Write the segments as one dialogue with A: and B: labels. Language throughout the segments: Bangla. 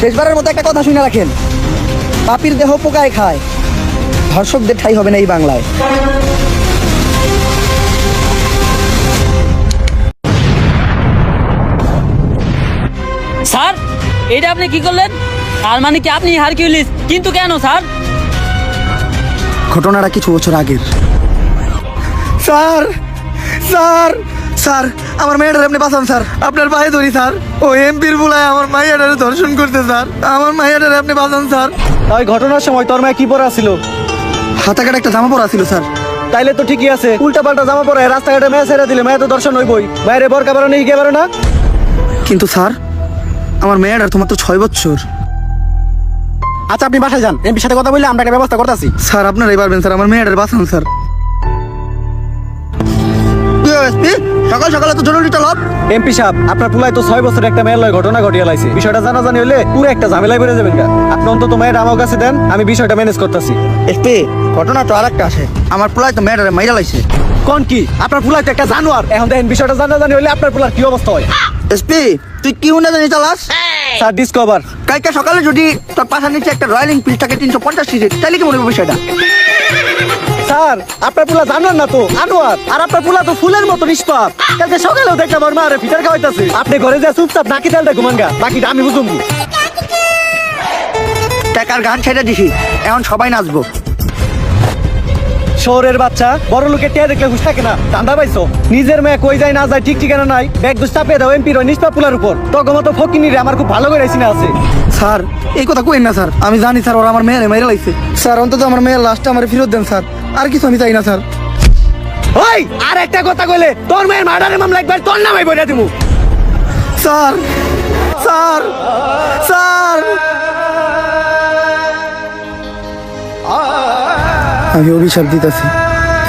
A: শেষবারের মতো একটা কথা শুনে রাখেন, পাপীর দেহ পোকায় খায়, ধর্ষকদের ঠাঁই হবে না এই বাংলায়।
B: স্যার, এটা আপনি কি করলেন? আর মানে কি আপনি হারকিউলিস, কিন্তু কেন স্যার?
A: ঘটনাটা কিছু বছর আগের। স্যার স্যার স্যার, আমার মেয়েটার আপনি বাঁচান স্যার, আপনার পায়ে ধরি স্যার। ও এমপির বুলায় আমার মাইয়াটারে ধর্ষণ করতে স্যার, আমার মাইয়াটারে আপনি বাঁচান স্যার।
C: ওই ঘটনার সময় তোর মায়ে কি পরা ছিল?
A: হাতা কাটা একটা জামা পরা ছিল স্যার।
C: তাইলে তো ঠিকই আছে, উল্টা পাল্টা জামা পরে রাস্তাঘাটে মেয়ে ছেড়ে দিলে মেয়ে তো দর্শন হইবই। বাইরে বরকা বেরো নেই, কে বেরো না।
A: কিন্তু স্যার, আমার মেয়েটার তো মাত্র 6 বছর।
C: আচ্ছা, আপনি বাসায় যান, এমপির সাথে কথা বললে আমরা একটা ব্যবস্থা করতেছি।
A: স্যার আপনারাই পারবেন স্যার, আমার মেয়েটার বাঁচান স্যার। সকাল সকালে তো জরুরি তলব।
C: এমপি সাহেব, আপনার পুলায় তো 6 বছর একটা মেয়ের লয় ঘটনা ঘটিয়ে লাইছে। বিষয়টা জানাজানি হলে পুরো একটা ঝামেলায় বেড়ে যাবেন। আপনি অন্তত মেয়ের আমার কাছে দেন, আমি বিষয়টা ম্যানেজ করতেছি।
A: এসপি, ঘটনা তো আরেকটা আসে, আমার পোলায় তো মেয়েটারে মাইরা লাইছে।
C: কোন কি? আপনার পুলায় তো একটা জানোয়ার। এখন দেখেন বিষয়টা জানাজানি হলে আপনার পুলার কি অবস্থা হয়।
A: এসপি, তুই কি উন্নতি জানি চালাস?
C: Sir, discover.
A: কালকে সকালে যদি তোর পাশার নিচে একটা রয়্যাল এনফিল্ড থাকে 350 সিসি, তাহলে কি মনে হবে বিষয়টা?
C: স্যার, আপনার পুলা জানোয়ার না তো আনোয়ার, আর আপনার পুলা তো ফুলের মতো নিষ্পাপ। কালকে সকালেও দেখলাম আমার মা আরে ফিটার খাওয়াইতাছে। আপনি ঘরে যা চুপচাপ নাকি তেলটা ঘুমান গা, বাকিটা আমি বুঝুম।
A: টাকার গান ছেড়ে দিছি, এখন সবাই নাচবো।
C: শহরের বাচ্চা বড় লোকের টিয়া দেখলে হুশ থাকে না, ধান্দা পাইছো? নিজের মেয়ে কই যায় না যায় ঠিক ঠিকানা নাই, ব্যাগ দুষ চাপিয়ে দাও এমপির ওই নিষ্পাপ পুলার উপর। তখন মতো ফকিনিরে আমার খুব ভালো করে চিনা আছে।
A: স্যার, এই কথা কইেন না স্যার, আমি জানি স্যার ওরা আমার মেয়েরে মাইরা লাইছে। স্যার, অন্তত আমার মেয়ের লাশটা আমার ফেরত দেন স্যার, আর কিছু আমি চাই না স্যার।
C: ওই আর একটা কথা কইলে তোর মেয়ের মার্ডারের মামলা একবার তোর নামে বইরা দিমু।
A: স্যার স্যার স্যার, আমি অভিশাপ দিতেছি,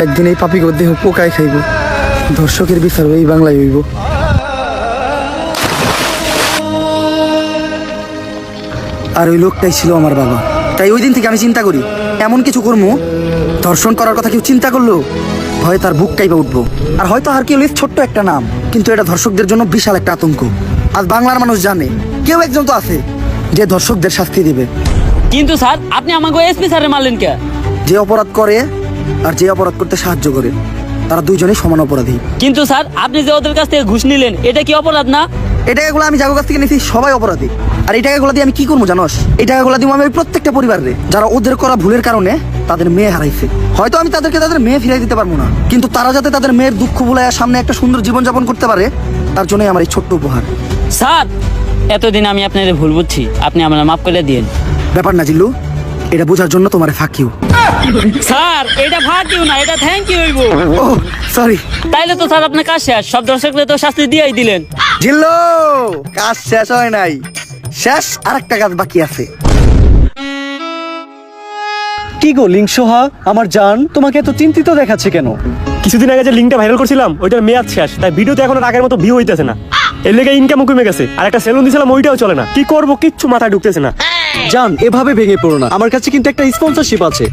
A: একদিন এই পাপি দেহ পোকায় খাইব, ধর্ষকের বিচার এই বাংলায় হইব। আর ওই লোকটাই ছিল আমার বাবা। তাই ওই দিন থেকে আমি চিন্তা করি, এমন কিছু করবো, ধর্ষণ করার কথা কেউ চিন্তা করলো ভয়ে তার বুক কাইপা উঠবো। আর হয়তো আর কেউ ছোট্ট একটা নাম, কিন্তু এটা ধর্ষকদের জন্য বিশাল একটা আতঙ্ক। আজ বাংলার মানুষ জানে কেউ একজন তো আছে যে ধর্ষকদের শাস্তি দিবে।
B: কিন্তু স্যার, আপনি আমাকে এসপি স্যারে মারলেন কে?
A: যে অপরাধ করে আর যে অপরাধ করতে সাহায্য করে, তারা দুইজনেই সমান অপরাধী।
B: কিন্তু স্যার, আপনি যে ওদের কাছ থেকে ঘুষ নিলেন, এটা কি অপরাধ না?
A: এই টাকাগুলো আমি যাদের কাছ থেকে নিয়েছি সবাই অপরাধী। আর এই টাকাগুলো দিয়ে আমি কি করবো জানোস? এই টাকাগুলো দিব আমি ওই প্রত্যেকটা পরিবারে যারা ওদের করা ভুলের কারণে তাদের মেয়ে হারাইছে। হয়তো আমি তাদেরকে তাদের মেয়ে ফিরাই দিতে পারবো না, কিন্তু তারা যাতে তাদের মেয়ের দুঃখ ভুলায় সামনে একটা সুন্দর জীবনযাপন করতে পারে, তার জন্যই আমার এই ছোট্ট উপহার।
B: স্যার, এতদিন আমি আপনাদের ভুল বুঝছি, আপনি আমার মাফ করে দিন।
A: ব্যাপার না জিল্লু, এটা বোঝার জন্য তোমার ফাঁক ইউ।
B: স্যার, এটা ফাঁক ইউ না, এটা থ্যাংক ইউ হইব।
A: ও সরি।
B: তাইলে তো স্যার আপনার কাজ শেষ, সব দর্শকদের তো শাস্তি দিয়েই দিলেন।
A: জিল্লু, কাজ শেষ হয় নাই, শেষ আরেকটা কাজ বাকি আছে।
C: কি গো লিংসোহা, আমার জান, তোমাকে এত চিন্তিত দেখাচ্ছে কেন?
D: কিছুদিন আগে যে লিঙ্কটা ভাইরাল করছিলাম, ওইটার মেয়াদ শেষ, তাই ভিডিওতে এখন আর আগের মতো ভিউ হইতেছে না। এর লেগে ইনকামও কমে গেছে, আর একটা সেলুন দিয়েছিলাম ওইটাও চলে না। কি করবো কিচ্ছু মাথায় ঢুকতেছে না।
C: জান, এভাবে ভেঙে পড়ো না, আমার কাছে কিন্তু একটা স্পন্সরশিপ আছে।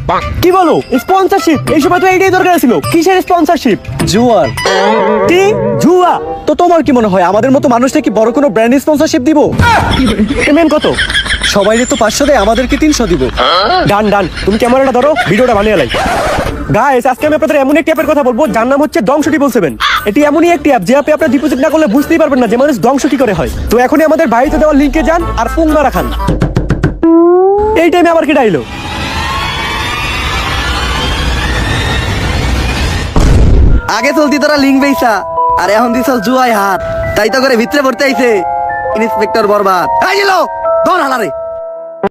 D: কি বলো স্পন্সরশিপ? এই সময় তো এইটাই দরকার ছিল। কিসের স্পন্সরশিপ?
C: জুয়ার।
D: কি জুয়া?
C: তো তোমার কি মনে হয় আমাদের মতো মানুষটা কি বড় কোনো ব্র্যান্ড স্পন্সরশিপ দিব?
D: পেমেন্ট কত?
C: সবাই তো 500 দেয়, আমাদেরকে 300 দিব।
D: ডান ডান, তুমি ক্যামেরাটা ধরো, ভিডিওটা বানিয়ে লাই। গাইস, আজকে আমি আপনাদের এমন একটি অ্যাপের কথা বলবো যার নাম হচ্ছে দংশ 777। এটি এমনই একটি অ্যাপ যে অ্যাপে আপনারা ডিপোজিট না করলে বুঝতেই পারবেন না যে মানুষ দংশ কি করে হয়। তো এখনই আমাদের বাড়িতে দেওয়া লিংকে যান আর পুঙ্গা রাখান। এই টাইমে আবার কি ডাইলো?
A: আগে চলতি তোরা লিঙ্ক বেইসা, আর এখন দিছ জুয়ায় হাত, তাই তো করে ভিতরে পড়তে আইছে ইন্সপেক্টর বরবাদ। এই জিলো, ধর হালারে।